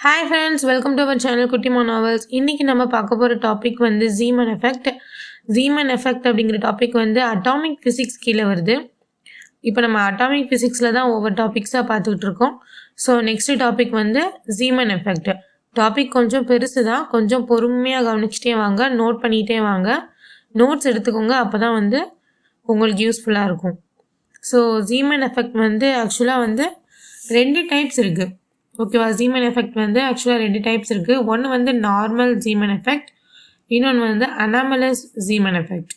Hi friends, welcome to our channel Kuttima novels. இன்றைக்கி நம்ம பார்க்க போகிற டாபிக் வந்து ஜீமன் எஃபெக்ட். ஜீமன் எஃபெக்ட் அப்படிங்கிற டாபிக் வந்து அட்டாமிக் ஃபிசிக்ஸ் கீழே வருது. இப்போ நம்ம அட்டாமிக் ஃபிசிக்ஸில் தான் ஒவ்வொரு டாபிக்ஸாக பார்த்துக்கிட்டு இருக்கோம். ஸோ நெக்ஸ்ட் டாபிக் வந்து ஜீமன் எஃபெக்ட். டாபிக் கொஞ்சம் பெருசு தான், கொஞ்சம் பொறுமையாக கவனிச்சிட்டே வாங்க, நோட் பண்ணிகிட்டே வாங்க, நோட்ஸ் எடுத்துக்கோங்க, அப்போ தான் வந்து உங்களுக்கு யூஸ்ஃபுல்லாக இருக்கும். ஸோ ஜீமன் எஃபெக்ட் வந்து ஆக்சுவலாக வந்து 2 டைப்ஸ் இருக்குது. ஓகேவா? ஜீமன் எஃபெக்ட் வந்து ஆக்சுவலாக 2 டைப்ஸ் இருக்குது. ஒன்று வந்து நார்மல் ஜீமன் எஃபெக்ட், இன்னொன்று வந்து anomalous Zeeman effect.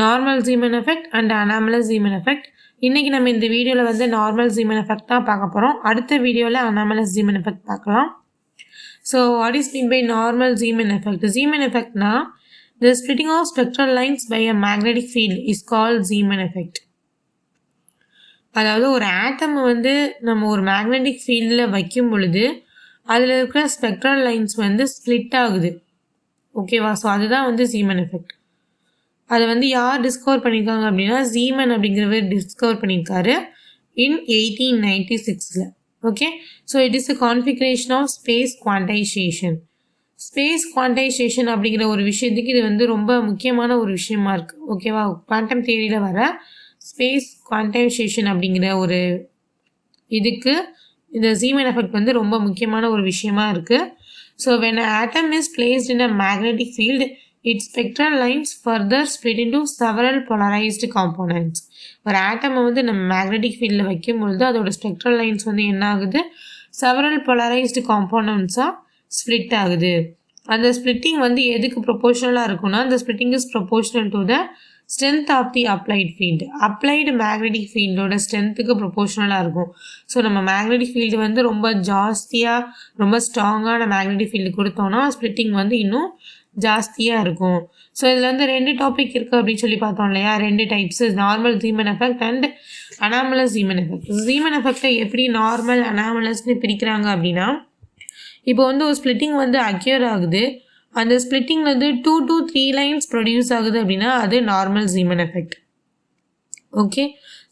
Normal Zeeman effect and anomalous Zeeman effect. இன்றைக்கி நம்ம இந்த வீடியோவில் வந்து நார்மல் ஜீமன் எஃபெக்ட் தான் பார்க்க போகிறோம். அடுத்த வீடியோவில் அனாமலஸ் ஜீமன் எஃபெக்ட் பார்க்கலாம். So what is mean by normal Zeeman effect? Zeeman எஃபெக்ட்னா the splitting of spectral lines by a magnetic field is called Zeeman effect. அதாவது ஒரு ஆட்டம் வந்து நம்ம ஒரு மேக்னெட்டிக் ஃபீல்டில் வைக்கும் பொழுது அதில் இருக்கிற ஸ்பெக்ட்ரல் லைன்ஸ் வந்து ஸ்ப்ளிட் ஆகுது. ஓகேவா? ஸோ அதுதான் வந்து ஜீமன் எஃபெக்ட். அதை வந்து யார் டிஸ்கவர் பண்ணியிருக்காங்க அப்படின்னா ஜீமன் அப்படிங்கிறவர் டிஸ்கவர் பண்ணியிருக்காரு in 1896. Okay, so it is a configuration of space quantization. Space quantization அப்படிங்கிற ஒரு விஷயத்துக்கு இது வந்து ரொம்ப முக்கியமான ஒரு விஷயமா இருக்குது. ஓகேவா? குவாண்டம் தியரியில் வர ஸ்பேஸ் குவான்டைசேஷன் அப்படிங்கிற ஒரு இதுக்கு இந்த ஜீமன் எஃபெக்ட் வந்து ரொம்ப முக்கியமான ஒரு விஷயமா இருக்குது. So when an atom is placed in a magnetic field, its spectral lines further split into several polarized components. ஒரு ஆட்டமை வந்து நம்ம மேக்னெட்டிக் ஃபீல்டில் வைக்கும் பொழுது அதோட ஸ்பெக்ட்ரல் லைன்ஸ் வந்து என்ன ஆகுது? செவரல் பொலரைஸ்டு காம்போனன்ட்ஸாக ஸ்ப்ளிட் ஆகுது. அந்த ஸ்ப்ளிட்டிங் வந்து எதுக்கு ப்ரொபோஷனலாக இருக்குன்னா, அந்த splitting is proportional to the strength of the applied field. Applied magnetic ஃபீல்டோட ஸ்ட்ரென்த்துக்கு ப்ரொபோஷனலாக இருக்கும். ஸோ நம்ம மேக்னெட்டிக் ஃபீல்டு வந்து ரொம்ப ஜாஸ்தியாக ரொம்ப ஸ்ட்ராங்கான மேக்னெட்டிக் ஃபீல்டு கொடுத்தோன்னா ஸ்ப்ளிட்டிங் வந்து இன்னும் ஜாஸ்தியாக இருக்கும். ஸோ இதில் வந்து 2 டாபிக் இருக்குது அப்படின்னு சொல்லி பார்த்தோம் இல்லையா? 2 types, normal Zeeman effect and anomalous Zeeman effect. Zeeman எஃபெக்டை எப்படி நார்மல் அனாமலஸ்ன்னு பிரிக்கிறாங்க அப்படின்னா, இப்போ வந்து ஒரு ஸ்ப்ளிட்டிங் வந்து அக்யூர் ஆகுது, அந்த ஸ்ப்ளிட்டிங் வந்து 2 to 3 லைன்ஸ் ப்ரொடியூஸ் ஆகுது அப்படின்னா அது normal Zeeman effect. Okay,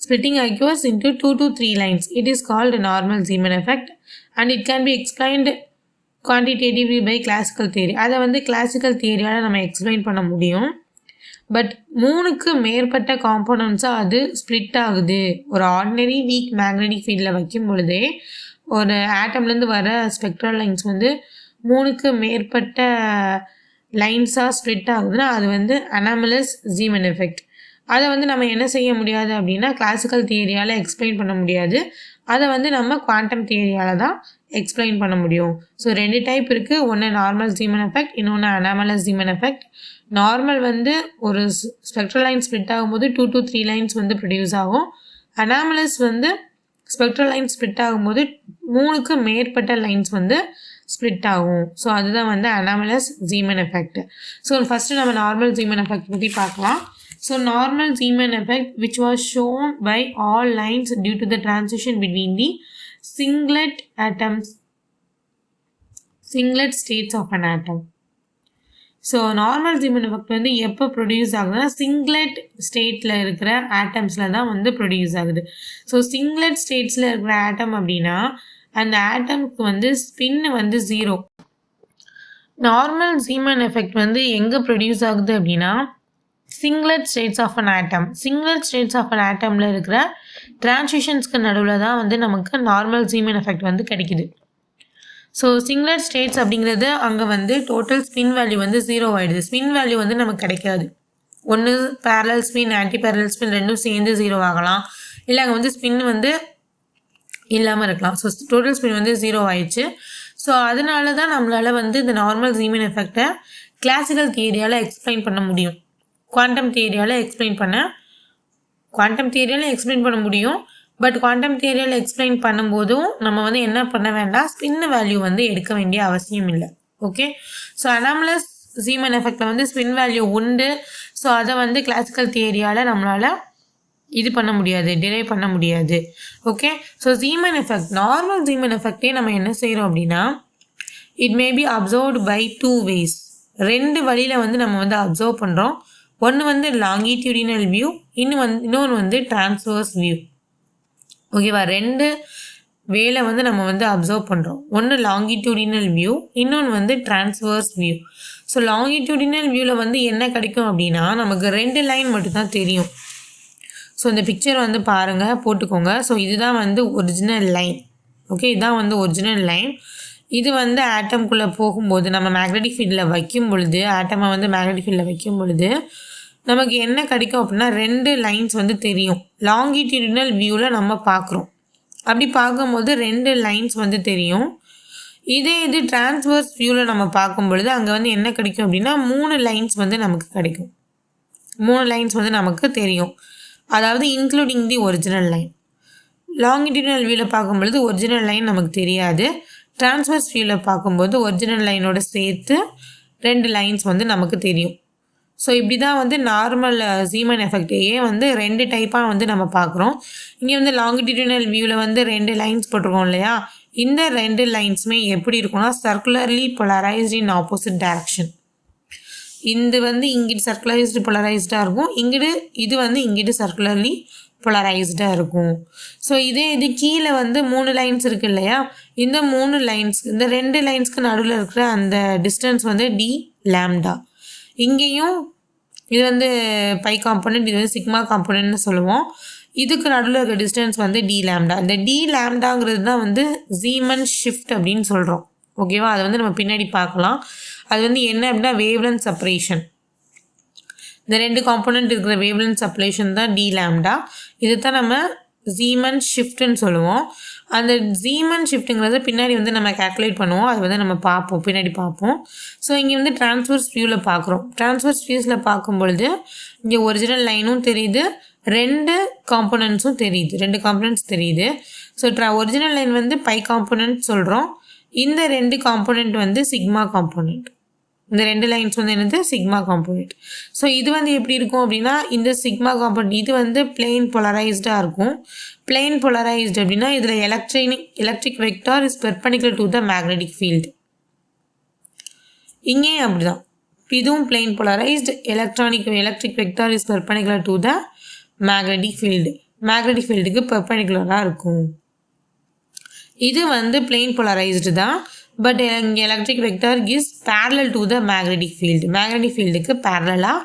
splitting occurs into 2 to 3 lines, it is called normal Zeeman effect and it can be explained quantitatively by classical theory. அதை வந்து கிளாசிக்கல் தியரியால் நம்ம எக்ஸ்பிளைன் பண்ண முடியும். பட் 3க்கு மேற்பட்ட காம்போனன்ட்ஸாக அது ஸ்ப்ளிட் ஆகுது. ஒரு ஆர்டினரி வீக் மேக்னெட்டிக் ஃபீல்டில் வைக்கும் பொழுதே ஒரு ஆட்டம்லேருந்து வர ஸ்பெக்ட்ரல் லைன்ஸ் வந்து 3க்கு மேற்பட்ட லைன்ஸாக ஸ்ப்ளிட் ஆகுதுன்னா அது வந்து அனாமலஸ் ஜீமன் எஃபெக்ட். அதை வந்து நம்ம என்ன செய்ய முடியாது அப்படின்னா கிளாசிக்கல் தியரியால் எக்ஸ்பிளைன் பண்ண முடியாது. அதை வந்து நம்ம குவாண்டம் தியரியால் தான் எக்ஸ்பிளைன் பண்ண முடியும். ஸோ 2 டைப் இருக்குது. ஒன்று நார்மல் ஜீமன் எஃபெக்ட், இன்னொன்று அனாமலஸ் ஜீமன் எஃபெக்ட். நார்மல் வந்து ஒரு ஸ்பெக்ட்ரல் லைன் ஸ்ப்ளிட் ஆகும்போது 2 to 3 லைன்ஸ் வந்து ப்ரொடியூஸ் ஆகும். அனாமலஸ் வந்து ஸ்பெக்ட்ரல் லைன் ஸ்ப்ளிட் ஆகும்போது 3க்கு மேற்பட்ட லைன்ஸ் வந்து ஸ்ப்ளிட் ஆகும். ஸோ அதுதான் வந்து anomalous Zeeman effect. So first நம்ம நார்மல் ஜீமன் எஃபெக்ட் பற்றி பார்க்கலாம். So normal Zeeman effect which was shown by all lines due to the transition between the singlet states of an atom. So normal Zeeman effect வந்து எப்போ produce ஆகுதுன்னா singlet ஸ்டேட்டில் இருக்கிற ஆட்டம்ஸில் தான் வந்து ப்ரொடியூஸ் ஆகுது. ஸோ சிங்லெட் ஸ்டேட்ஸில் இருக்கிற ஆட்டம் அப்படின்னா அந்த ஆட்டம்க்கு வந்து ஸ்பின் வந்து 0. நார்மல் ஜீமன் எஃபெக்ட் வந்து எங்கே ப்ரொடியூஸ் ஆகுது அப்படின்னா singlet states of an atom. Singlet states of an ஆட்டமில் இருக்கிற டிரான்சிஷன்ஸ்க்கு நடுவில் தான் வந்து நமக்கு நார்மல் ஜீமன் எஃபெக்ட் வந்து கிடைக்குது. ஸோ சிங்லெட் ஸ்டேட்ஸ் அப்படிங்கிறது அங்கே வந்து டோட்டல் ஸ்பின் வேல்யூ வந்து 0 ஆகிடுது. ஸ்பின் வேல்யூ வந்து நமக்கு கிடைக்காது. ஒன்று parallel spin, anti parallel spin ரெண்டும் சேர்ந்து 0 ஆகலாம், இல்லை அங்கே வந்து ஸ்பின் வந்து இல்லாமல் இருக்கலாம். ஸோ டோட்டல் ஸ்பின் வந்து 0 ஆயிடுச்சு. ஸோ அதனால தான் நம்மளால் வந்து இந்த நார்மல் ஜீமன் எஃபெக்டை கிளாசிக்கல் தியரியால் எக்ஸ்பிளைன் பண்ண முடியும். குவாண்டம் தியரியால் எக்ஸ்பிளைன் பண்ண முடியும். பட் குவாண்டம் தியரியால் எக்ஸ்பிளைன் பண்ணும்போதும் நம்ம வந்து என்ன பண்ண வேண்டாம், ஸ்பின் வேல்யூ வந்து எடுக்க வேண்டிய அவசியம் இல்லை. ஓகே, ஸோ அனாமலஸ் ஜீமன் எஃபெக்டில் வந்து ஸ்பின் வேல்யூ உண்டு. ஸோ அதை வந்து கிளாசிக்கல் தியரியால் நம்மளால் இது பண்ண முடியாது, டிரைவ் பண்ண முடியாது. Okay, so Zeeman effect, normal Zeeman எஃபெக்டே நம்ம என்ன செய்கிறோம் அப்படின்னா it may be observed by 2 ways. 2 வழியில் வந்து நம்ம வந்து அப்சர்வ் பண்ணுறோம். ஒன்று வந்து லாங்கிடியூடினல் வியூ, இன்னொன்று வந்து டிரான்ஸ்வர்ஸ் வியூ. ஓகேவா? 2 வேல வந்து நம்ம வந்து அப்சர்வ் பண்ணுறோம். ஒன்று லாங்கிடியூடினல் வியூ, இன்னொன்று வந்து டிரான்ஸ்வர்ஸ் வியூ. ஸோ லாங்கிடியூடினல் வியூவில் வந்து என்ன கிடைக்கும் அப்படின்னா நமக்கு 2 லைன் மட்டும்தான் தெரியும். ஸோ இந்த பிக்சர் வந்து பாருங்கள், போட்டுக்கோங்க. ஸோ இதுதான் வந்து ஒரிஜினல் லைன். ஓகே, இதுதான் வந்து ஒரிஜினல் லைன். இது வந்து ஆட்டம்குள்ளே போகும்போது நம்ம மேக்னெட்டிக் ஃபீல்டில் வைக்கும் பொழுது, ஆட்டமை வந்து மேக்னெட்டிக் ஃபீல்டில் வைக்கும் பொழுது நமக்கு என்ன கிடைக்கும் அப்படின்னா 2 லைன்ஸ் வந்து தெரியும். லாங்கிடியூடினல் வியூவில் நம்ம பார்க்குறோம். அப்படி பார்க்கும்போது 2 லைன்ஸ் வந்து தெரியும். இதே இது டிரான்ஸ்வர்ஸ் வியூவில் நம்ம பார்க்கும் பொழுது அங்கே வந்து என்ன கிடைக்கும் அப்படின்னா 3 லைன்ஸ் வந்து நமக்கு கிடைக்கும். 3 லைன்ஸ் வந்து நமக்கு தெரியும், அதாவது including the original line. Longitudinal வியூவில் பார்க்கும்பொழுது ஒரிஜினல் லைன் நமக்கு தெரியாது. டிரான்ஸ்வர்ஸ் வியூவில் பார்க்கும்போது ஒரிஜினல் லைனோட சேர்த்து 2 லைன்ஸ் வந்து நமக்கு தெரியும். ஸோ இப்படி தான் வந்து நார்மல் சீமன் எஃபெக்டையே வந்து 2 டைப்பாக வந்து நம்ம பார்க்குறோம். இங்கே வந்து லாங்கிடியூடினல் வியூவில் வந்து 2 லைன்ஸ் போட்டிருக்கோம் இல்லையா, இந்த 2 லைன்ஸுமே எப்படி இருக்கும்னா சர்க்குலர்லி பொலரைஸ்ட் இன் ஆப்போசிட் டைரக்ஷன். இது வந்து இங்கிட்டு சர்க்குலரைஸ்டு பொலரைஸ்டாக இருக்கும், இது வந்து இங்கிட்டு சர்க்குலர்லி பொலரைஸ்டாக இருக்கும். ஸோ இதே இது கீழே வந்து 3 லைன்ஸ் இருக்குது இல்லையா, இந்த 3 லைன்ஸ், இந்த 2 லைன்ஸ்க்கு நடுவில் இருக்கிற அந்த டிஸ்டன்ஸ் வந்து டி லாம்டா. இங்கேயும் இது வந்து பை காம்பனண்ட், இது வந்து சிக்மா காம்பனண்ட்னு சொல்லுவோம். இதுக்கு நடுவில் இருக்க டிஸ்டன்ஸ் வந்து டி லாம்டா. இந்த டி லாம்டாங்கிறது தான் வந்து ஜீமன் ஷிஃப்ட் அப்படின்னு சொல்கிறோம். ஓகேவா, அதை வந்து நம்ம பின்னாடி பார்க்கலாம். அது வந்து என்ன அப்படின்னா வேவ்லென்த் செப்பரேஷன். இந்த 2 காம்பனண்ட் இருக்கிற வேவ்லென்த் செப்பரேஷன் தான் டி லாம்டா. இது தான் நம்ம ஜீமன் ஷிஃப்ட்னு சொல்லுவோம். அந்த ஜீமன் ஷிஃப்ட்டுங்கிறத பின்னாடி வந்து நம்ம கேல்குலேட் பண்ணுவோம், அது வந்து நம்ம பார்ப்போம், பின்னாடி பார்ப்போம். ஸோ இங்கே வந்து டிரான்ஸ்வர்ஸ் வியூவில் பார்க்குறோம். டிரான்ஸ்வர்ஸ் வியூஸில் பார்க்கும்பொழுது இங்கே ஒரிஜினல் லைனும் தெரியுது, 2 காம்பனண்ட்ஸும் தெரியுது, 2 காம்பனண்ட்ஸ் தெரியுது. ஸோ ஒரிஜினல் லைன் வந்து பை காம்பனண்ட் சொல்கிறோம், இந்த 2 காம்பனண்ட் வந்து சிக்மா காம்பனண்ட். இந்த 2 லைன்ஸ் வந்து என்னது சிக்மா காம்பனண்ட். ஸோ இது வந்து எப்படி இருக்கும் அப்படின்னா இந்த சிக்மா காம்பனண்ட் இது வந்து பிளெயின் பொலரைஸ்டாக இருக்கும். பிளெயின் பொலரைஸ்டு அப்படின்னா இதில் electric vector is perpendicular to the magnetic field. இங்கேயும் அப்படி தான், இதுவும் plane polarised, electric vector is perpendicular to the magnetic field. Magnetic ஃபீல்டுக்கு பெர்பெண்டிகுலராக இருக்கும். இது வந்து பிளெயின் பொலரைஸ்டு தான், பட் இங்கே electric vector is parallel to the magnetic field. Magnetic ஃபீல்டுக்கு பேரலாக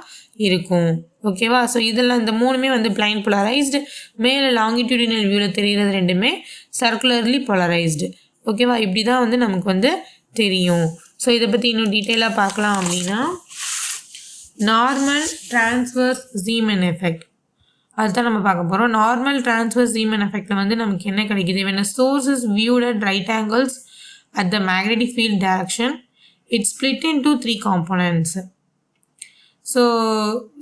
இருக்கும். ஓகேவா, ஸோ இதெல்லாம் இந்த 3மே வந்து பிளைன் பொலரைஸ்டு. மேலே லாங்கிடியூடினல் வியூவில் தெரிகிறது 2மே சர்க்குலர்லி பொலரைஸ்டு. ஓகேவா, இப்படி தான் வந்து நமக்கு வந்து தெரியும். ஸோ இதை பற்றி இன்னும் டீட்டெயிலாக பார்க்கலாம் அப்படின்னா நார்மல் டிரான்ஸ்வர்ஸ் ஜீமன் எஃபெக்ட் அதுதான் நம்ம பார்க்க போகிறோம். நார்மல் டிரான்ஸ்வர்ஸ் ஜீமன் எஃபெக்டில் வந்து நமக்கு என்ன கிடைக்குது, when a source is viewed at right angles at the magnetic field direction, it's split into 3 components. So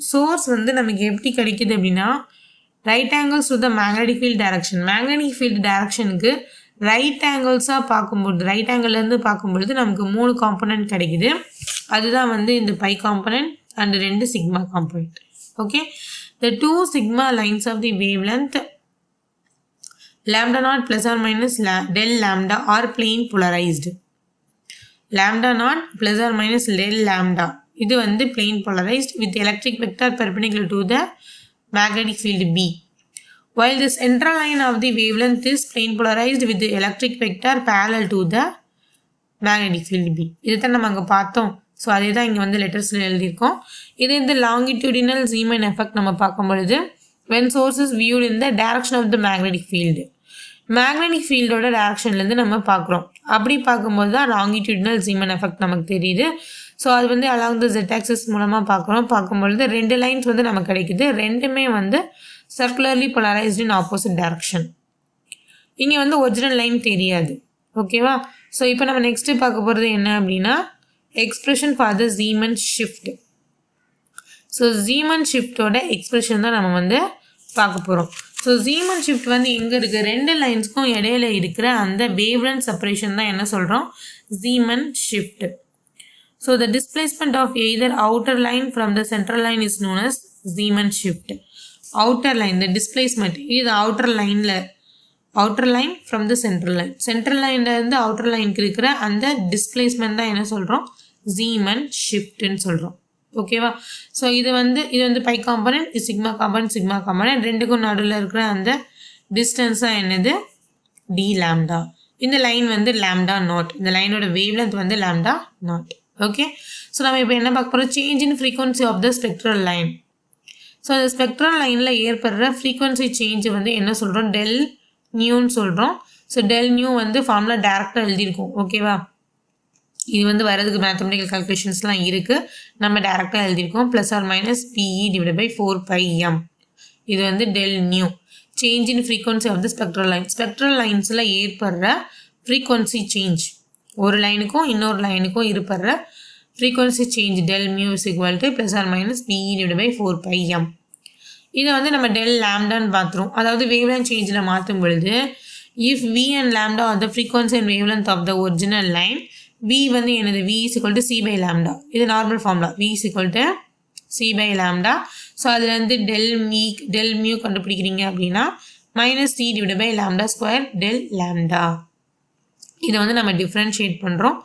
source வந்து நமக்கு எப்படி கிடைக்குது அப்படின்னா right angles to the magnetic field direction. Magnetic field டைரக்ஷனுக்கு ரைட் ஆங்கிள்ஸாக பார்க்கும்போது, ரைட் ஆங்கிள்லேருந்து பார்க்கும்பொழுது நமக்கு 3 காம்பனண்ட் கிடைக்குது. அதுதான் வந்து இந்த pi component and 2 sigma component. Okay, the 2 sigma lines of the wavelength lambda naught plus or minus del lambda are plane polarized. Lambda naught plus or minus del lambda இது வந்து plane polarized with electric vector perpendicular to the magnetic field B. While the central line of the wavelength is plane polarized with the electric vector parallel to the magnetic field B. இதுதான் நம்ம அங்கே பார்த்தோம். So அதே தான் இங்கே வந்து லெட்டர்ஸில் எழுதியிருக்கோம். இது இந்த லாங்கிடியூடினல் ஜீமன் எஃபெக்ட் நம்ம பார்க்கும்பொழுது when source is viewed in the direction of the magnetic field, magnetic ஃபீல்டோட டேரக்ஷன்லேருந்து நம்ம பார்க்குறோம். அப்படி பார்க்கும்போது தான் லாங்கிடியூடினல் ஜீமன் எஃபெக்ட் நமக்கு தெரியுது. ஸோ அது வந்து அலாங் த ஜெட் ஆக்சிஸ் மூலமாக பார்க்கும்பொழுது 2 லைன்ஸ் வந்து நமக்கு கிடைக்குது. 2மே வந்து சர்க்குலர்லி பொலரைஸ்டு இன் ஆப்போசிட் டைரக்ஷன். இங்கே வந்து ஒரிஜினல் லைன் தெரியாது. ஓகேவா, ஸோ இப்போ நம்ம நெக்ஸ்ட்டு பார்க்க போகிறது என்ன அப்படின்னா expression for the Zeeman shift. So Zeeman ஷிஃப்டோட எக்ஸ்பிரஷன் தான் நம்ம வந்து பார்க்க போகிறோம். ஸோ ஜீமன் ஷிஃப்ட் வந்து எங்கே இருக்குது, 2 லைன்ஸ்க்கும் இடையில இருக்கிற அந்த வேவ்லென்த் செப்பரேஷன் தான் என்ன சொல்கிறோம், Zeeman shift. So the displacement of either outer line from the central line is known as Zeeman shift. Outer line, இந்த டிஸ்பிளேஸ்மெண்ட் இது outer line from the central லைன்லேருந்து அவுட்டர் லைனுக்கு இருக்கிற அந்த டிஸ்பிளேஸ்மெண்ட் தான் என்ன சொல்கிறோம், ஜீமன் ஷிஃப்ட்னு சொல்கிறோம். ஓகேவா, ஸோ இது வந்து பை காம்பனண்ட், சிக்மா காம்பனண்ட் 2க்கும் நடுவில் இருக்கிற அந்த டிஸ்டன்ஸ் தான் என்னது, d lambda. இந்த லைன் வந்து lambda naught. இந்த லைனோட wavelength வந்து lambda naught. ஓகே, ஸோ நம்ம இப்போ என்ன பார்க்க போகிறோம், change in frequency of the spectral line. So அந்த ஸ்பெக்ட்ரல் லைனில் ஏற்படுற ஃப்ரீக்வன்சி சேஞ்சு வந்து என்ன சொல்கிறோம், டெல் நியூன்னு சொல்கிறோம். ஸோ டெல் நியூ வந்து ஃபார்முலா டேரெக்டாக எழுதியிருக்கோம். ஓகேவா, இது வந்து வரதுக்கு மேத்தமெட்டிக்கல் கால்குலேஷன்ஸ்லாம் இருக்குது, நம்ம டேரெக்டாக எழுதியிருக்கோம். Plus or minus B E divide by 4πm. இது வந்து del nu, change in frequency of the spectral line. Spectral லைன்ஸில் ஏற்படுற ஃப்ரீக்வன்சி சேஞ்ச், ஒரு லைனுக்கும் இன்னொரு லைனுக்கும் இருப்படுற frequency change del mu is equal to plus or minus B E divide by 4πm. இதை வந்து நம்ம டெல் லேம்டான்னு பார்த்துரும். அதாவது வேவ்லென்த் சேஞ்சில் மாற்றும் பொழுது if v and lambda are the frequency and wavelength of the original line, v வந்து என்னது, v is equal to c by lambda. இது normal formula, v is equal to c by lambda. So அதுலேருந்து del mu கண்டுபிடிக்கிறீங்க அப்படின்னா minus c divide by lambda square del lambda. இதை வந்து நம்ம differentiate பண்ணுறோம்.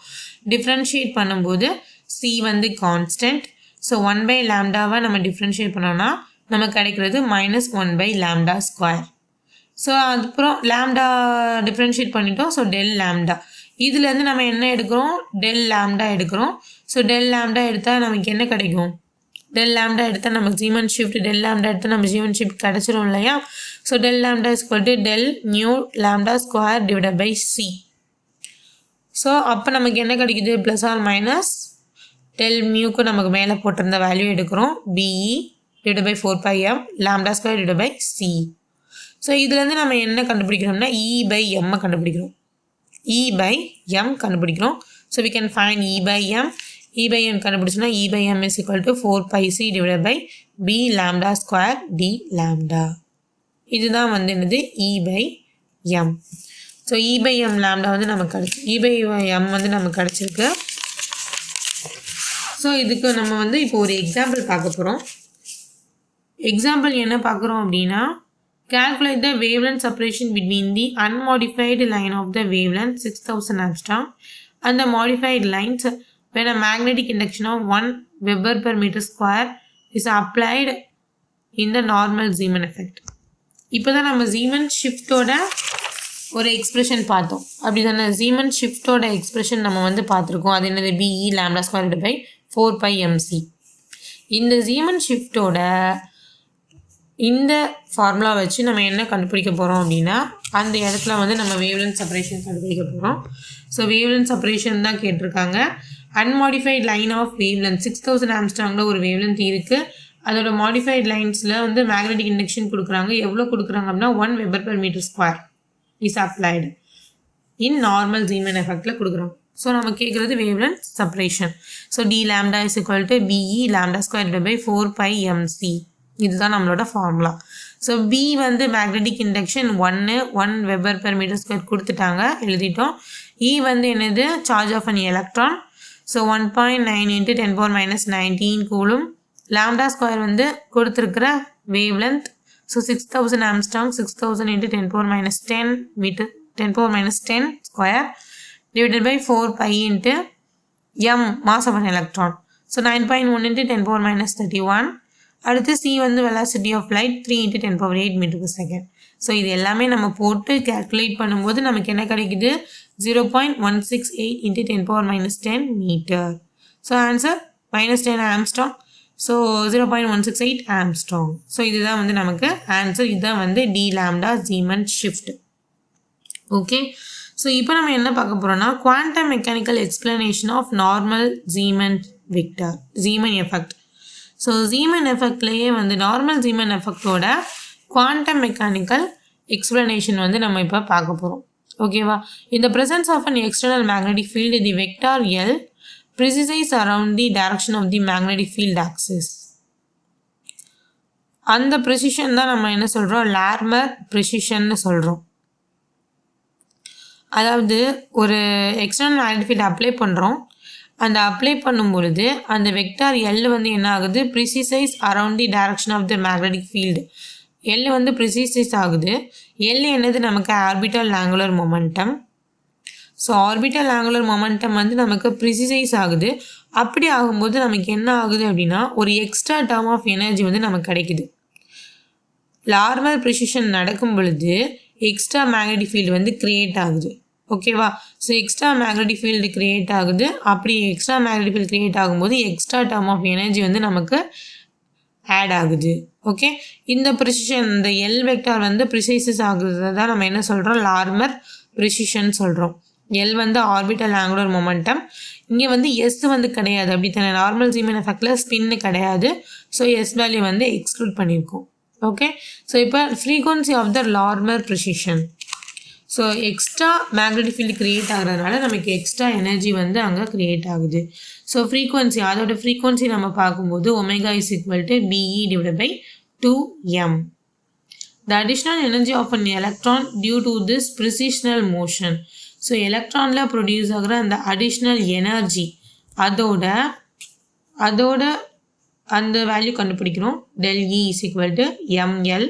டிஃப்ரென்ஷியேட் பண்ணும்போது சி வந்து கான்ஸ்டன்ட். ஸோ 1 பை லேம்டாவை நம்ம டிஃப்ரென்ஷியேட் பண்ணோன்னா நமக்கு கிடைக்கிறது minus 1 by lambda square. So அதுக்கப்புறம் லேம்டா டிஃப்ரென்ஷியேட் பண்ணிட்டோம். ஸோ டெல் லேம்டா, இதுலேருந்து நம்ம என்ன எடுக்கிறோம், டெல் லேம்டா எடுக்கிறோம். ஸோ டெல் லேம்டா எடுத்தால் நமக்கு என்ன கிடைக்கும், டெல் லேம்டா எடுத்தால் நமக்கு ஜீமன் ஷிஃப்ட், டெல் லேம்டா எடுத்தால் நம்ம ஜீமன் ஷிஃப்ட் கிடச்சிரும் இல்லையா. So del lambda is equal to del nu lambda square divide by c. So அப்போ நமக்கு என்ன கிடைக்குது, ப்ளஸ் ஆர் மைனஸ் டெல் மியூக்கு நமக்கு மேலே போட்டிருந்த வேல்யூ எடுக்கிறோம், B E divide by 4πm lambda square divide by c. So இதுலேருந்து நம்ம என்ன கண்டுபிடிக்கிறோம்னா இ பை எம்மை கண்டுபிடிக்கிறோம், இ பை எம் கண்டுபிடிக்கிறோம். So we can find e by m. E by m கண்டுபிடிச்சோன்னா e by m is equal to 4πc divide by B lambda square d lambda. இதுதான் வந்து என்னது e by m. So e by m lambda வந்து நமக்கு கிடச்சி, இ by M வந்து நமக்கு கிடச்சிருக்கு. ஸோ இதுக்கு நம்ம வந்து இப்போ ஒரு எக்ஸாம்பிள் பார்க்க போகிறோம். எக்ஸாம்பிள் என்ன பார்க்குறோம் அப்படின்னா, calculate the wavelength separation between the unmodified line of the wavelength 6000 angstrom and the modified lines when a magnetic induction of 1 Weber per meter square is applied in the normal Zeeman effect. இப்போ தான் நம்ம Zeeman ஷிஃப்டோட ஒரு expression பார்த்தோம். அப்படி தானே, Zeeman ஷிஃப்டோட expression நம்ம வந்து பார்த்துருக்கோம். அது என்னது, BE lambda square by 4πmc. இந்த ஜீமன் ஷிஃப்டோட இந்த ஃபார்முலா வச்சு நம்ம என்ன கண்டுபிடிக்க போகிறோம் அப்படின்னா, அந்த இடத்துல வந்து நம்ம வேவ்லென்த் செப்பரேஷன் கண்டுபிடிக்க போகிறோம். ஸோ வேவ்லென்த் செப்பரேஷன் தான் கேட்டிருக்காங்க. அன்மாடிஃபைட் லைன் ஆஃப் வேவ்லென்த் 6000 ஆம்ஸ்ட்ராங்கில் ஒரு வேவ்லென்த் இருக்குது. அதோட மாடிஃபைட் லைன்ஸில் வந்து மேக்னெட்டிக் இண்டக்ஷன் கொடுக்குறாங்க. எவ்வளோ கொடுக்குறாங்க அப்படின்னா 1 Weber per meter square is applied in normal Zeeman எஃபெக்டில் கொடுக்குறோம். ஸோ நம்ம கேட்குறது wavelength separation. So d lambda is equal to B E lambda square by 4πmc. இதுதான் நம்மளோட ஃபார்முலா. ஸோ பி வந்து magnetic induction 1 Weber per meter square கொடுத்துட்டாங்க, எழுதிட்டோம். E வந்து என்னது, charge of an electron. So 1.9 × 10⁻⁻19 coulomb. Lambda square வந்து கொடுத்துருக்கிற wavelength. So 6000 angstrom, 6000 × 10⁻10 metre 10⁻10 square divided by 4π × m mass of an electron. So 9.1 × 10⁻31. அடுத்து c வந்து velocity of light 3 × 10⁸ metre per second. So இது எல்லாமே நம்ம போட்டு கேல்குலேட் பண்ணும்போது நமக்கு என்ன கிடைக்குது, 0.168 × 10⁻10 metre. So answer -10 angstrom. So 0.168 angstrom. So இதுதான் வந்து நமக்கு ஆன்சர். இதுதான் வந்து d lambda Zeeman shift. Okay, so இப்போ நம்ம என்ன பார்க்க போகிறோம்னா, quantum mechanical explanation of normal Zeeman vector, Zeeman effect. So Zeeman எஃபெக்ட்லேயே வந்து நார்மல் ஜீமன் எஃபெக்டோட குவாண்டம் மெக்கானிக்கல் எக்ஸ்பிளனேஷன் வந்து நம்ம இப்போ பார்க்க போகிறோம். ஓகேவா, இந்த presence of an external magnetic field the vector L precise around the direction of the magnetic field axis. அந்த ப்ரெசிஷன் தான் நம்ம என்ன சொல்கிறோம், லார்மர் ப்ரெசிஷன்னு சொல்கிறோம். அதாவது ஒரு எக்ஸ்டர்னல் மேக்னெட்டிக் ஃபீல்டு அப்ளை பண்ணுறோம். அந்த அப்ளை பண்ணும் பொழுது அந்த வெக்டார் எல் வந்து என்ன ஆகுது, precise around the direction of the magnetic field. L வந்து ப்ரிசிசைஸ் ஆகுது. எல் என்னது, நமக்கு orbital angular momentum. So orbital angular momentum வந்து நமக்கு ப்ரிசிசைஸ் ஆகுது. அப்படி ஆகும்போது நமக்கு என்ன ஆகுது அப்படின்னா, ஒரு எக்ஸ்ட்ரா டேர்ம் ஆஃப் எனர்ஜி வந்து நமக்கு கிடைக்குது. லார்மல் ப்ரிசிஷன் நடக்கும் பொழுது எக்ஸ்ட்ரா மேக்னெட்டிக் ஃபீல்டு வந்து க்ரியேட் ஆகுது. ஓகேவா? So extra magnetic field create ஆகுது. அப்படி எக்ஸ்ட்ரா மேக்னெட்டிக் ஃபீல்டு க்ரியேட் ஆகும்போது எக்ஸ்ட்ரா டேர்ம் ஆஃப் எனர்ஜி வந்து நமக்கு ஆட் ஆகுது. ஓகே, இந்த ப்ரிசிஷன், இந்த எல் வெக்டார் வந்து ப்ரிசைசஸ் ஆகுறது தான் நம்ம என்ன சொல்கிறோம், லார்மர் ப்ரிசிஷன் சொல்கிறோம். எல் வந்து ஆர்பிட்டல் ஆங்குலர் மொமெண்டம். இங்கே வந்து எஸ் வந்து கிடையாது, அப்படி தானே? நார்மல் சீமன் எஃபெக்டில் ஸ்பின்னு கிடையாது. ஸோ எஸ் வேல்யூ வந்து எக்ஸ்க்ளூட் பண்ணியிருக்கோம். ஓகே, ஸோ இப்போ frequency of the Larmor precession. So extra magnetic field create ஆகிறதுனால நமக்கு எக்ஸ்ட்ரா எனர்ஜி வந்து அங்கே க்ரியேட் ஆகுது. ஸோ ஃப்ரீக்வன்சி, அதோட ஃப்ரீக்வன்சி நம்ம பார்க்கும்போது omega is equal to BE divide by 2m. The additional energy of an electron due to this precessional motion. So எலக்ட்ரானில் produce ஆகிற அந்த அடிஷ்னல் எனர்ஜி, அதோட அந்த வேல்யூ கண்டுபிடிக்கிறோம். del E is equal to ml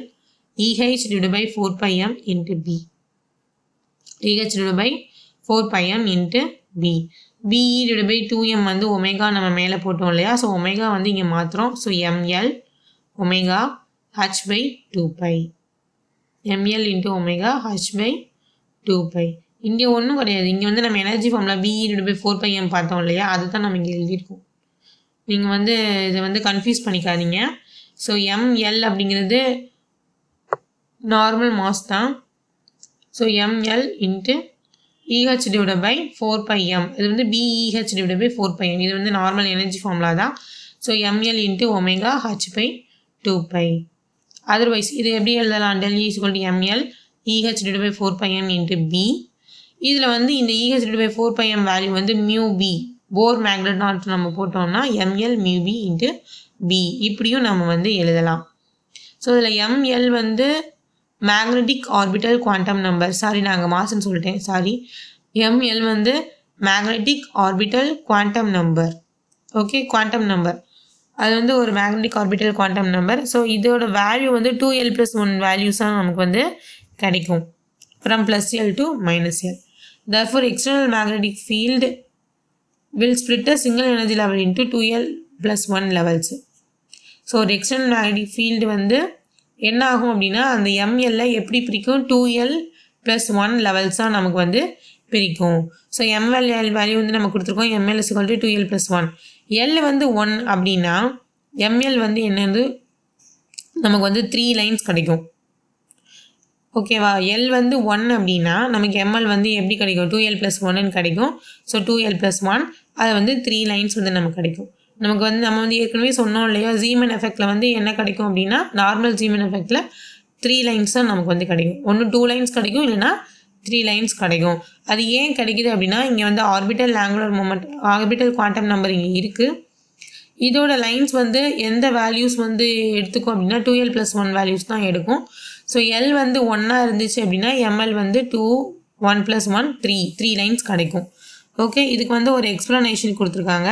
EH divided by 4πm into B. EH divided by 4πm into B. BE divided by 2m வந்து omega நம்ம மேலே போட்டோம் இல்லையா? ஸோ ஒமேகா வந்து இங்கே மாத்திரம். So ml omega h by 2π. ml into omega h by 2π. இங்கே ஒன்றும் கிடையாது. இங்கே வந்து நம்ம energy formula BE divided by 4πm பார்த்தோம் இல்லையா? அதுதான் நம்ம இங்கே எழுதியிருக்கோம். நீங்கள் வந்து இதை வந்து கன்ஃபியூஸ் பண்ணிக்காதீங்க. ஸோ ml அப்படிங்கிறது நார்மல் மாஸ் தான். So ml into EH divide by 4πm. இது வந்து BEH டிவைட் பை 4πm. இது வந்து நார்மல் எனர்ஜி ஃபார்முலா தான். So ml into omega h by 2π. Otherwise இது எப்படி எழுதலாம்? del E is equal to ml EH divided by 4πm into B. இதில் வந்து இந்த EH divided by 4πm value வந்து mu B, Bohr magneton நம்ம போட்டோம்னா ml mu B into B. இப்படியும் நம்ம வந்து எழுதலாம். ஸோ இதில் ml வந்து magnetic orbital quantum number. Sorry, நான் அங்கே மாசுன்னு சொல்லிட்டேன், சாரி. ml வந்து magnetic orbital quantum number. Okay, quantum number அது வந்து ஒரு magnetic orbital quantum number. So இதோட வேல்யூ வந்து 2l+1 வேல்யூஸாக நமக்கு வந்து கிடைக்கும், from +l to -l. Therefore, external magnetic field will split a single energy level into 2l+1 levels. So ஒரு எக்ஸ்டர்னல் மேக்னெட்டிக் ஃபீல்டு வந்து என்ன ஆகும் அப்படின்னா, அந்த ml எப்படி பிரிக்கும்? 2l+1 லெவல்ஸாக நமக்கு வந்து பிரிக்கும். ஸோ ml வேல்யூ வந்து நம்ம கொடுத்துருக்கோம். ml is equal to 2l+1. l வந்து 1 அப்படின்னா ml வந்து என்னது, நமக்கு வந்து 3 லைன்ஸ் கிடைக்கும். ஓகேவா? l வந்து 1 அப்படின்னா நமக்கு ml வந்து எப்படி கிடைக்கும்? 2l+1 கிடைக்கும். ஸோ 2l+1 அது வந்து 3 லைன்ஸ் வந்து நமக்கு கிடைக்கும். நமக்கு வந்து நம்ம வந்து ஏற்கனவே சொன்னோம் இல்லையா, ஜீமன் எஃபெக்டில் வந்து என்ன கிடைக்கும் அப்படின்னா, நார்மல் ஜீமன் எஃபெக்டில் 3 லைன்ஸ் தான் நமக்கு வந்து கிடைக்கும். ஒன்று 2 லைன்ஸ் கிடைக்கும், இல்லைனா 3 லைன்ஸ் கிடைக்கும். அது ஏன் கிடைக்குது அப்படின்னா, இங்கே வந்து orbital angular moment, orbital quantum number இங்கே இருக்குது. இதோட லைன்ஸ் வந்து எந்த வேல்யூஸ் வந்து எடுத்துக்கும் அப்படின்னா 2l+1 வேல்யூஸ் தான் எடுக்கும். ஸோ எல் வந்து 1 இருந்துச்சு அப்படின்னா ml வந்து 2, 1+1 3 லைன்ஸ் கிடைக்கும். ஓகே, இதுக்கு வந்து ஒரு எக்ஸ்ப்ளனேஷன் கொடுத்துருக்காங்க.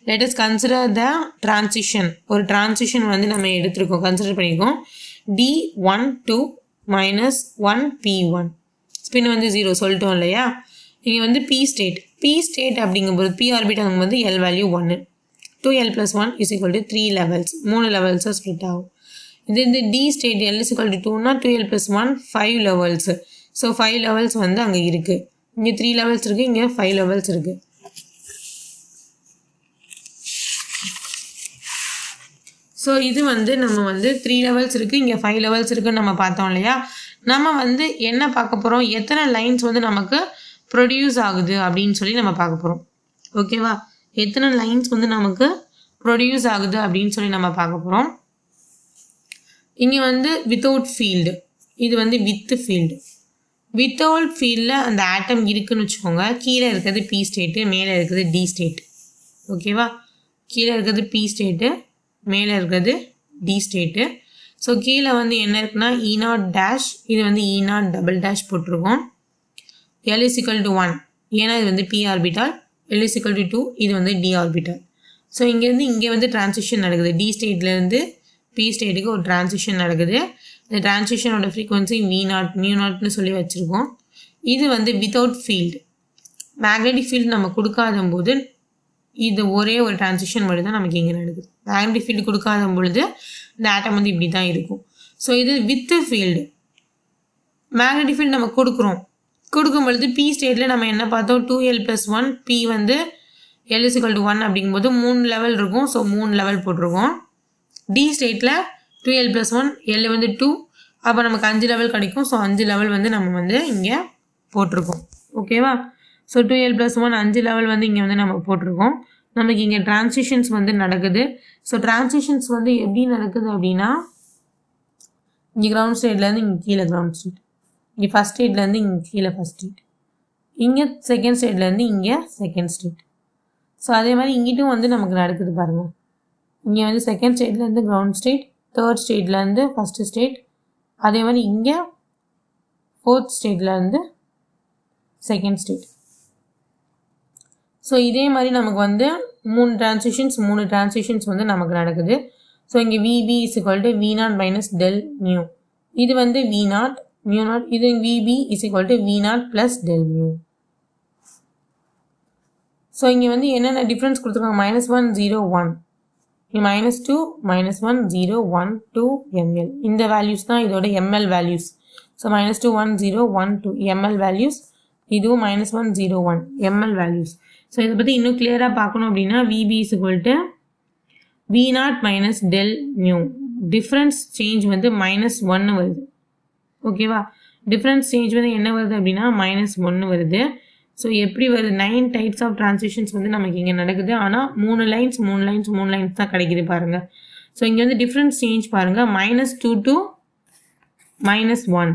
Let us consider the transition. ஒரு டிரான்சிஷன் வந்து நம்ம எடுத்துருக்கோம், கன்சிடர் பண்ணியிருக்கோம். D12 - 1 P1. ஸ்பின் வந்து 0 சொல்லிட்டோம் இல்லையா? இங்கே வந்து P ஸ்டேட் அப்படிங்கும்போது P ஆர்பிட்டல் வந்து L value 1. 2l+1 is equal to 3 levels. 3 லெவல்ஸாக ஸ்ப்ளிட் ஆகும். இது இந்த D state L is equal to 2னா 2l+1 5 லெவல்ஸ். ஸோ 5 லெவல்ஸ் வந்து அங்கே இருக்குது. இங்கே 3 லெவல்ஸ் இருக்குது, இங்கே 5 லெவல்ஸ் இருக்குது. ஸோ இது வந்து நம்ம வந்து 3 லெவல்ஸ் இருக்குது, இங்கே 5 லெவல்ஸ் இருக்குதுன்னு நம்ம பார்த்தோம் இல்லையா? நம்ம வந்து என்ன பார்க்க போகிறோம், எத்தனை லைன்ஸ் வந்து நமக்கு ப்ரொடியூஸ் ஆகுது அப்படின்னு சொல்லி நம்ம பார்க்க போகிறோம். ஓகேவா? எத்தனை லைன்ஸ் வந்து நமக்கு ப்ரொடியூஸ் ஆகுது அப்படின்னு சொல்லி நம்ம பார்க்க போகிறோம். இங்கே வந்து வித்தவுட் ஃபீல்டு, இது வந்து வித் ஃபீல்டு. வித்தவுட் ஃபீல்டில் அந்த ஆட்டம் இருக்குதுன்னு வச்சுக்கோங்க. கீழே இருக்கிறது P ஸ்டேட்டு, மேலே இருக்கிறது D ஸ்டேட். ஓகேவா? கீழே இருக்கிறது P ஸ்டேட்டு, மேலே இருக்கிறது D ஸ்டேட்டு. ஸோ கீழே வந்து என்ன இருக்குன்னா E0 இது வந்து E0 போட்டிருக்கோம். L is equal to 1 ஏன்னா இது வந்து P orbital. L is equal to 2 இது வந்து D ஆர்பிட்டால். ஸோ இங்கேருந்து இங்கே வந்து டிரான்சிஷன் நடக்குது. D ஸ்டேட்லேருந்து P ஸ்டேட்டுக்கு ஒரு டிரான்சிஷன் நடக்குது. இந்த டிரான்சிஷனோட ஃப்ரீக்வன்சி μ0 சொல்லி வச்சுருக்கோம். இது வந்து வித்தவுட் ஃபீல்டு. மேக்னெட்டிக் ஃபீல்டு நம்ம கொடுக்காத போது இது ஒரே ஒரு டிரான்சிஷன் மட்டும் தான் நமக்கு இங்கே நடக்குது. மேக்னெட்டிக் ஃபீல்டு கொடுக்காத பொழுது இந்த ஆட்டம் வந்து இப்படி தான் இருக்கும். ஸோ இது வித் ஃபீல்டு. மேக்னெட்டிக் ஃபீல்டு நம்ம கொடுக்கும் பொழுது பி ஸ்டேட்டில் நம்ம என்ன பார்த்தோம் 2l+1 பி வந்து l=1 அப்படிங்கும்போது 3 லெவல் இருக்கும். ஸோ 3 லெவல் போட்டிருக்கோம். டி ஸ்டேட்டில் 2l+1 எல் வந்து 2 அப்போ நமக்கு 5 லெவல் கிடைக்கும். ஸோ 5 லெவல் வந்து நம்ம வந்து இங்கே போட்டிருக்கோம். ஓகேவா? ஸோ 2l+1 5 லெவல் வந்து இங்கே வந்து நம்ம போட்டிருக்கோம். நமக்கு இங்கே டிரான்சிஷன்ஸ் வந்து நடக்குது. ஸோ டிரான்சிஷன்ஸ் வந்து எப்படி நடக்குது அப்படின்னா இங்கே கிரவுண்ட் ஸ்டேட்லேருந்து இங்கே கீழே கிரவுண்ட் ஸ்டேட், இங்கே ஃபஸ்ட் ஸ்டேட்லேருந்து இங்கே கீழே ஃபஸ்ட் ஸ்டேட், இங்கே செகண்ட் ஸ்டேட்லேருந்து இங்கே செகண்ட் ஸ்டேட். ஸோ அதே மாதிரி இங்கிட்டும் வந்து நமக்கு நடக்குது பாருங்கள். இங்கே வந்து செகண்ட் ஸ்டேட்லேருந்து கிரவுண்ட் ஸ்டேட், தேர்ட் ஸ்டேட்லேருந்து ஃபஸ்ட்டு ஸ்டேட், அதே மாதிரி இங்கே ஃபோர்த் ஸ்டேட்லேருந்து செகண்ட் ஸ்டேட். ஸோ இதே மாதிரி நமக்கு வந்து 3 டிரான்சிஷன்ஸ் வந்து நமக்கு நடக்குது. ஸோ இங்கே VB = V0 - del mu. இது வந்து V0 μ0, இது VB = V0 + del mu. So இங்கே வந்து என்னென்ன டிஃப்ரென்ஸ் கொடுத்துருக்காங்க -1 0 1, -2 -1 0 1 2 ml. இந்த வேல்யூஸ் தான் இதோட ml values. So -2 1 0 1 2 ml values, இதுவும் -1 0 1 ml வேல்யூஸ். ஸோ இதை பற்றி இன்னும் கிளியராக பார்க்கணும் அப்படின்னா VB = V0 - del mu. Difference change வந்து -1 வருது. ஓகேவா? டிஃப்ரென்ஸ் சேஞ்ச் வந்து என்ன வருது அப்படின்னா -1 வருது. ஸோ எப்படி வருது? 9 டைப்ஸ் ஆஃப் டிரான்சிஷன்ஸ் வந்து நமக்கு இங்கே நடக்குது. ஆனால் 3 லைன்ஸ் தான் கிடைக்குது பாருங்கள். ஸோ இங்கே வந்து டிஃப்ரென்ஸ் சேஞ்ச் பாருங்கள். -2 to -1,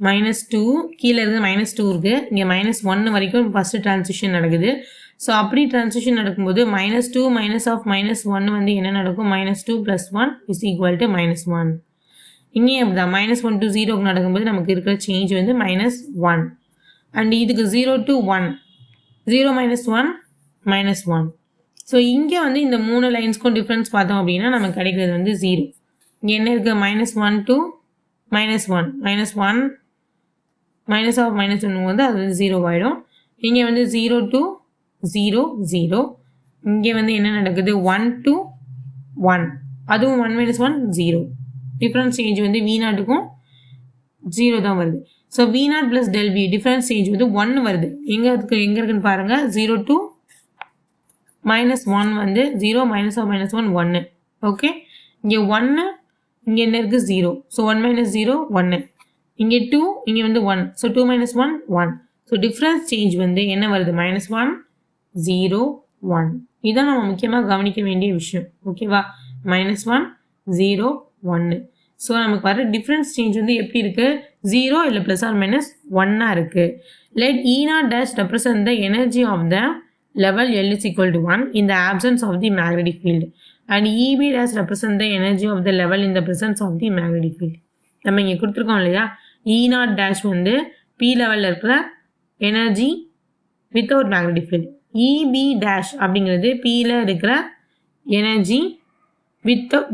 -2 கீழே இருக்குது -2 இருக்குது, இங்கே -1 வரைக்கும் ஃபஸ்ட்டு டிரான்சிஷன் நடக்குது. ஸோ அப்படி டிரான்சிஷன் நடக்கும்போது -2 -1 வந்து என்ன நடக்கும்? -2 + 1 = -1. இங்கேயும் அப்படி தான் -1 to 0 நடக்கும்போது நமக்கு இருக்கிற சேஞ்ச் வந்து -1. அண்ட் இதுக்கு 0 to 1 0 -1 -1. ஸோ இங்கே வந்து இந்த 3 லைன்ஸ்க்கும் டிஃப்ரென்ஸ் பார்த்தோம் அப்படின்னா நமக்கு கிடைக்கிறது வந்து 0. இங்கே என்ன இருக்குது? -1 to -1 -1 -1 வந்து அது வந்து 0 ஆகிடும். இங்கே வந்து 0 to 0 0. இங்கே வந்து என்ன நடக்குது? 1 to 1, அதுவும் 1 - 1 0. டிஃப்ரென்ஸ் சேஞ்ச் வந்து V0க்கும் 0 தான் வருது. So V0 + del V difference change வந்து 1 வருது. எங்கே இருக்குன்னு பாருங்கள். 0 to -1 வந்து 0 -1 1. ஓகே, இங்கே 1, இங்கே என்ன இருக்குது? 0. ஸோ 1 - 0 1. இங்கே 2, இங்கே வந்து 1. ஸோ 2 - 1 1. ஸோ டிஃப்ரென்ஸ் சேஞ்ச் வந்து என்ன வருது? -1 0 1. இதுதான் நம்ம முக்கியமாக கவனிக்க வேண்டிய விஷயம். ஓகேவா? -1 0 1. ஸோ நமக்கு வர டிஃப்ரென்ஸ் சேஞ்ச் வந்து எப்படி இருக்குது? 0 இல்லை +or-1 இருக்குது. Let E0' represent the energy of the level L = 1 in the absence of the magnetic field and EB' represent the energy of the level in the presence of the magnetic field. நம்ம இங்கே கொடுத்துருக்கோம் இல்லையா? E0' வந்து P லெவலில் இருக்கிற energy without magnetic field. EB' அப்படிங்கிறது Pயில் இருக்கிற energy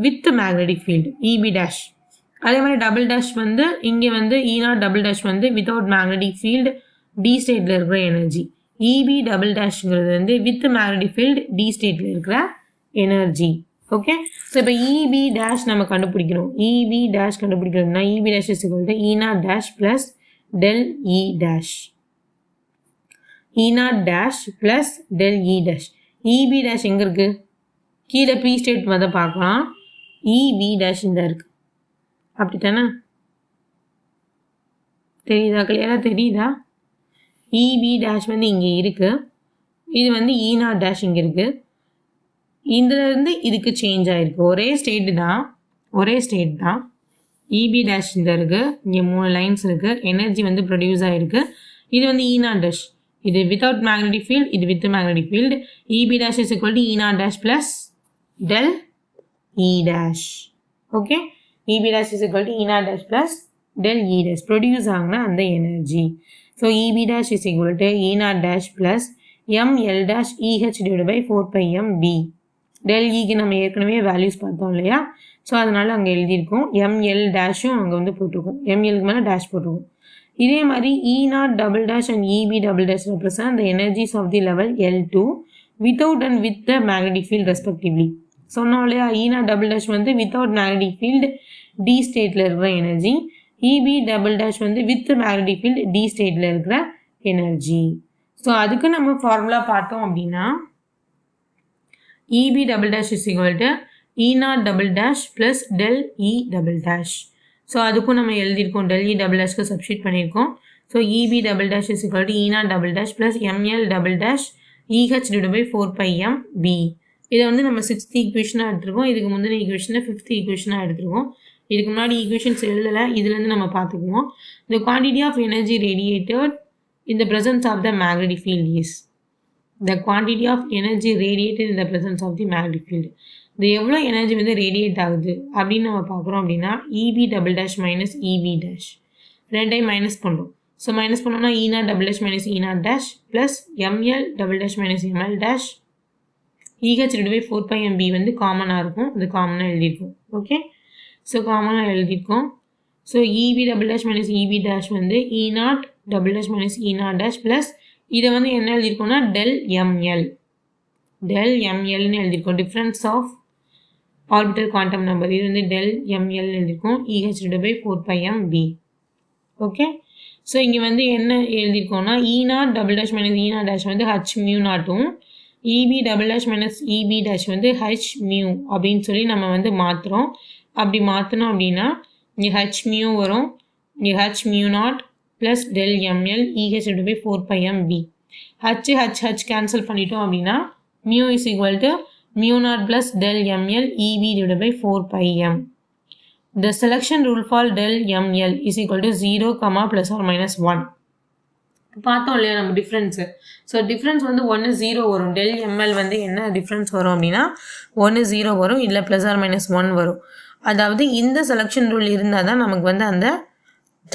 with magnetic field EB'. அதே மாதிரி டபுள் - வந்து இங்கே வந்து E0" வந்து வித்தவுட் மேக்னெட்டிக் ஃபீல்டு டி ஸ்டேட்டில் இருக்கிற எனர்ஜி. EB'' வந்து வித் மேக்னெட்டிக் ஃபீல்டு டி ஸ்டேட்டில் இருக்கிற எனர்ஜி. ஓகே, ஸோ இப்போ EB' நம்ம கண்டுபிடிக்கணும். EB' கண்டுபிடிக்கணும்னா EB' = E0' + del E'. E0' + del E'. EB' எங்கே இருக்குது? கீழே ப்ரீ ஸ்டேட் வந்து பார்க்கலாம். EB' இந்த இருக்குது. அப்படி தானே? தெரியுதா? கிளியராக தெரியுதா? EB' வந்து இங்கே இருக்குது. இது வந்து E0' இங்கே இருக்குது. இதுலேருந்து இதுக்கு சேஞ்ச் ஆகிருக்கு. ஒரே ஸ்டேட் தான். EB' இந்த இருக்குது. இங்கே 3 லைன்ஸ் இருக்குது. எனர்ஜி வந்து ப்ரொடியூஸ் ஆகிருக்கு. இது வந்து E0'. இது வித்தவுட் மேக்னெட்டிக் ஃபீல்டு, இது with magnetic field. EB' = E0' + del E'. Okay, EB' = E0' + del E'. Produce ஆகின அந்த energy. So EB' = E0' + mL'(EH/4πmB). del Eக்கு நம்ம ஏற்கனவே வேல்யூஸ் பார்த்தோம் இல்லையா? ஸோ அதனால் அங்கே எழுதியிருக்கோம். mL' அங்கே வந்து போட்டிருக்கோம். mLக்கு மேலே டேஷ் போட்டிருக்கோம். இதே மாதிரி E0" and EB" represent the energies of the level L2 without and with the magnetic field respectively. சொன்னோம் இல்லையா? E0" வந்து வித்தவுட் மேக்னெட்டிக் ஃபீல்டு டி ஸ்டேட்டில் இருக்கிற எனர்ஜி. EB டபுள் டேஷ் வந்து வித் மேக்னெட்டிக் ஃபீல்டு டி ஸ்டேட்டில் இருக்கிற எனர்ஜி. ஸோ அதுக்கு நம்ம ஃபார்முலா பார்த்தோம் அப்படின்னா EB double dash is equal to E naught double dash plus del E double dash. So அதுக்கும் நம்ம எழுதியிருக்கோம், del E double dashக்கு சப்ஸ்டியூட் பண்ணியிருக்கோம். So EB double dash is equal to E naught double dash plus ML double dash EH divided by 4 pi MB. இதை வந்து நம்ம 6th ஈக்குவேஷனாக எடுத்துருக்கோம். இதுக்கு முந்தின ஈக்குவேஷனை 5th ஈக்குவேஷனாக எடுத்துருக்கோம். இதுக்கு முன்னாடி ஈக்குவேஷன்ஸ் எழுதலை, இதுலேருந்து நம்ம பார்த்துக்குவோம். The quantity of energy radiated in the presence of the magnetic field is the quantity of energy radiated in the presence of the magnetic field. இது எவ்வளோ எனர்ஜி வந்து ரேடியேட் ஆகுது அப்படின்னு நம்ம பார்க்குறோம் அப்படின்னா EB double dash minus EB dash ரெண்டையும் minus பண்ணுறோம். ஸோ மைனஸ் பண்ணோம்னா E naught double dash minus E naught dash plus ML double dash minus ML dash EH divided by 4 pi MB வந்து காமனாக இருக்கும், அது காமனாக எழுதியிருக்கோம். ஓகே, ஸோ காமனாக எழுதியிருக்கோம். So EB double dash minus EB dash வந்து E naught double dash minus E naught dash plus இதை வந்து என்ன எழுதியிருக்கோம்னா del MLன்னு எழுதியிருக்கோம். Difference of orbital quantum number, இது வந்து del ML எழுதியிருக்கோம். EH divided by 4 pi MB. Okay, so இங்கே வந்து என்ன எழுதியிருக்கோம்னா E naught double dash minus E naught dash வந்து H மியூ நாட்டும் EB double dash minus EB dash வந்து H மியூ அப்படின்னு சொல்லி நம்ம வந்து மாற்றுறோம். அப்படி மாற்றினோம் அப்படின்னா இங்கே H மியூ வரும், இங்கே H mu not plus del ML EH divided by 4 pi MB. H cancel பண்ணிட்டோம் அப்படின்னா mu is equal to mu naught plus del ML EB divided by 4 pi M. The selection rule for del ML is equal to 0, plus or minus 1. பார்த்தோம் இல்லையா நம்ம difference. So difference வந்து 1 0 வரும். del ML வந்து என்ன difference வரும் அப்படின்னா 1 0 வரும், இல்லை ப்ளஸ் ஆர் மைனஸ் 1 வரும். அதாவது இந்த செலெக்ஷன் ரூல் இருந்தால் தான் நமக்கு வந்து அந்த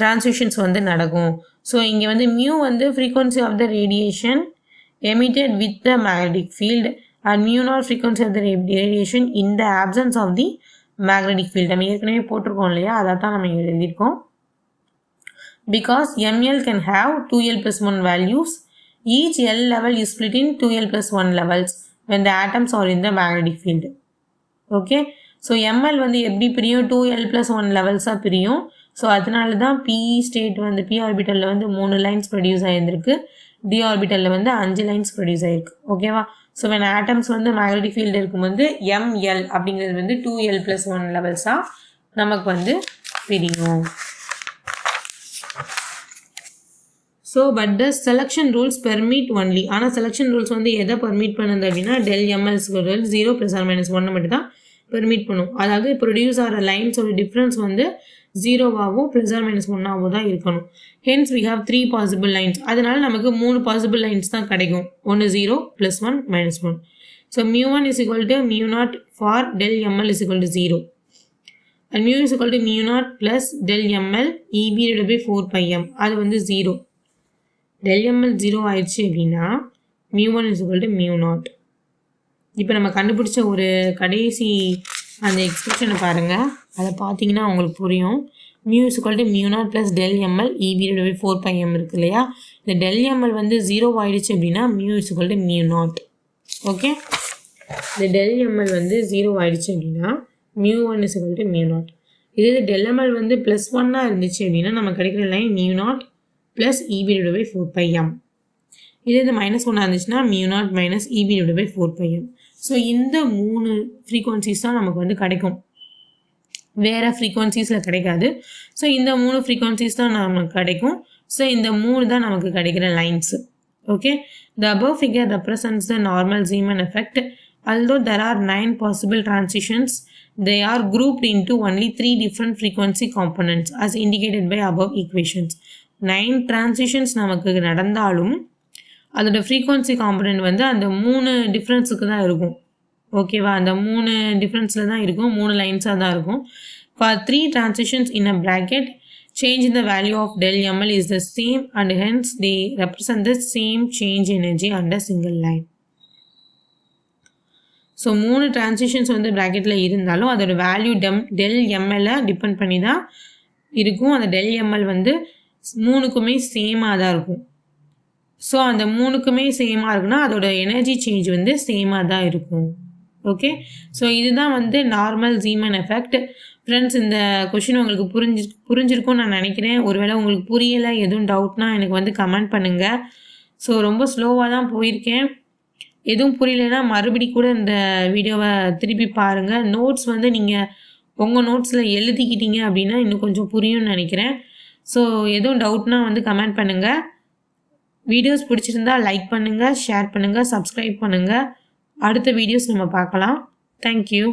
டிரான்சிஷன்ஸ் வந்து நடக்கும். ஸோ இங்கே வந்து மியூ வந்து frequency of the radiation emitted with the magnetic field and mu naught frequency of the radiation in the absence of the magnetic field. நம்ம ஏற்கனவே போட்டிருக்கோம் இல்லையா, அதை தான் நம்ம எழுதியிருக்கோம். Because ML can have 2L plus 1 values. Each L level is split in 2L plus 1 levels when the atoms are in the magnetic field. Okay, so ML வந்து எப்படி பிரியும், 2L plus 1 லெவல்ஸாக பிரியும். ஸோ அதனால தான் P ஸ்டேட் வந்து P ஆர்பிட்டலில் வந்து 3 lines produce ஆகியிருந்திருக்கு, D ஆர்பிட்டலில் வந்து 5 lines produce ஆகிருக்கு. ஓகேவா, ஸோ when ஆட்டம்ஸ் வந்து மேக்னெட்டிக் ஃபீல்டு இருக்கும்போது ML அப்படிங்கிறது வந்து 2L plus 1 லெவல்ஸாக நமக்கு வந்து பிரியும். So but the selection rules permit only. ஆனால் செலெக்ஷன் ரூல்ஸ் வந்து எதை பெர்மிட் பண்ணுது அப்படின்னா del ML 0 plus or minus 1 மட்டும் தான் பெர்மிட் பண்ணும். அதாவது ப்ரொடியூஸ் ஆகிற லைன்ஸோட டிஃப்ரென்ஸ் வந்து 0வாவோ ப்ளஸ் ஆர் மைனஸ் 1ஆவோ தான் இருக்கணும். Hence we have 3 possible lines. அதனால நமக்கு 3 பாசிபிள் லைன்ஸ் தான் கிடைக்கும். 1 0 + 1 -1. So μ1 is equal to μ0 for del ML is equal to 0 and μ is equal to μ0 plus del ML EB divided by 4 pi M. அது வந்து 0. del ML 0 ஆயிடுச்சு அப்படின்னா μ1 is equal to μ0. இப்போ நம்ம கண்டுபிடிச்ச ஒரு கடைசி அந்த எக்ஸ்பிரஷனை பாருங்கள், அதை பார்த்தீங்கன்னா உங்களுக்கு புரியும். μ is equal to μ0 plus del ML EB divided by 4 pi M இருக்கு இல்லையா, இந்த del ML வந்து 0 ஆயிடுச்சு அப்படின்னா μ is equal to μ0. ஓகே, இந்த del ML வந்து 0 ஆயிடுச்சு அப்படின்னா μ1 is equal to μ0. இதே del ML வந்து +1 இருந்துச்சு அப்படின்னா நம்ம கிடைக்கிற line μ0 plus EB divided by 4 pi M. இதே இது -1 இருந்துச்சுன்னா μ0 minus EB divided by 4 pi M. So இந்த 3 ஃப்ரீக்வன்சிஸ் தான் நமக்கு வந்து கிடைக்கும், வேறு ஃப்ரீக்வன்சிஸில் கிடைக்காது. ஸோ இந்த 3 ஃப்ரீக்வன்சிஸ் தான் நமக்கு கிடைக்கும். ஸோ இந்த 3 தான் நமக்கு கிடைக்கிற lines. Okay, the above figure represents the normal Zeeman effect. Although there are 9 possible transitions, they are grouped into only 3 different frequency components as indicated by above equations. 9 transitions நமக்கு நடந்தாலும் அதோட ஃப்ரீக்வன்சி காம்பனண்ட் வந்து அந்த 3 டிஃப்ரென்ஸுக்கு தான் இருக்கும். ஓகேவா, அந்த 3 டிஃப்ரென்ஸில் தான் இருக்கும், 3 லைன்ஸாக தான் இருக்கும். For 3 transitions in a bracket, change in the value of del ML is the same and hence they represent the same change energy under single line. So 3 transitions வந்து ப்ராக்கெட்டில் இருந்தாலும் அதோட வேல்யூ del ML டிபெண்ட் பண்ணி தான் இருக்கும். அந்த del ML வந்து 3க்குமே சேமாக தான் இருக்கும். ஸோ அந்த 3க்குமே சேமாக இருக்குன்னா அதோட எனர்ஜி சேஞ்ச் வந்து சேமாக தான் இருக்கும். ஓகே, ஸோ இதுதான் வந்து நார்மல் Zeeman எஃபெக்ட். ஃப்ரெண்ட்ஸ், இந்த கொஷின் உங்களுக்கு புரிஞ்சிருக்கும்னு நான் நினைக்கிறேன். ஒருவேளை உங்களுக்கு புரியலை, எதுவும் டவுட்னா எனக்கு வந்து கமெண்ட் பண்ணுங்கள். ஸோ ரொம்ப ஸ்லோவாக தான் போயிருக்கேன். எதுவும் புரியலைன்னா மறுபடி கூட இந்த வீடியோவை திருப்பி பாருங்கள். நோட்ஸ் வந்து நீங்கள் உங்கள் நோட்ஸில் எழுதிக்கிட்டீங்க அப்படின்னா இன்னும் கொஞ்சம் புரியும்னு நினைக்கிறேன். ஸோ எதுவும் டவுட்னா வந்து கமெண்ட் பண்ணுங்கள். வீடியோஸ் பிடிச்சிருந்தா லைக் பண்ணுங்கள், ஷேர் பண்ணுங்கள், சப்ஸ்கிரைப் பண்ணுங்கள். அடுத்த வீடியோஸ் நம்ம பார்க்கலாம். தேங்க்யூ.